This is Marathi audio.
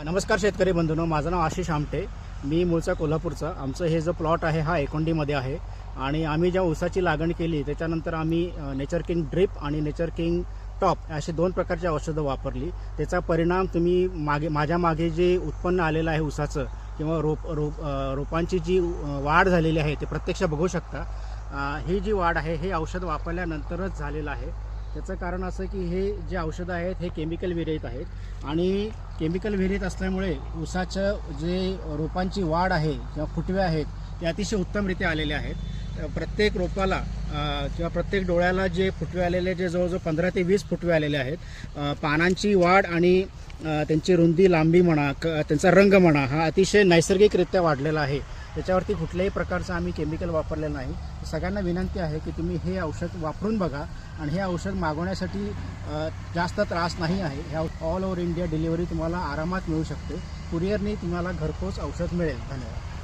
नमस्कार शेतकरी बंधूंनो, माझं नाव आशिष आमटे. मी मूळचा कोल्हापूरचा. आमचं हे जो प्लॉट आहे हा एकोंडीमध्ये आहे आणि आम्ही ज्या ऊसाची लागण केली त्याच्यानंतर आम्ही नेचर किंग ड्रिप आणि नेचर किंग टॉप असे दोन प्रकारची औषधं वापरली. त्याचा परिणाम तुम्ही माझ्या मागे जे उत्पन्न आलेलं आहे ऊसाचं किंवा रोपांची जी वाढ झालेली आहे ते प्रत्यक्ष बघू शकता. ही जी वाढ आहे हे औषध वापरल्यानंतरच झालेलं आहे. त्याचं कारण असं की हे जे औषधं आहेत हे केमिकल विरहित आहेत आणि केमिकल विरहित असल्यामुळे ऊसाचं जे रोपांची वाढ आहे किंवा फुटवे आहेत ते अतिशय उत्तमरित्या आलेले आहेत. प्रत्येक रोपाला किंवा प्रत्येक डोळ्याला जे फुटवे आलेले जे जवळजवळ 15 ते 20 फुटवे आलेले आहेत. पानांची वाढ आणि त्यांची रुंदी लांबी म्हणा त्यांचा रंग म्हणा हा अतिशय नैसर्गिकरित्या वाढलेला आहे. त्याच्यावरती कुठल्याही प्रकारचं आम्ही केमिकल वापरलेलं नाही. सगळ्यांना विनंती आहे की तुम्ही हे औषध वापरून बघा आणि हे औषध मागवण्यासाठी जास्त त्रास नाही आहे. हे ऑल ओव्हर इंडिया डिलिव्हरी तुम्हाला आरामात मिळू शकते. कुरिअरने तुम्हाला घरपोच औषध मिळेल. धन्यवाद.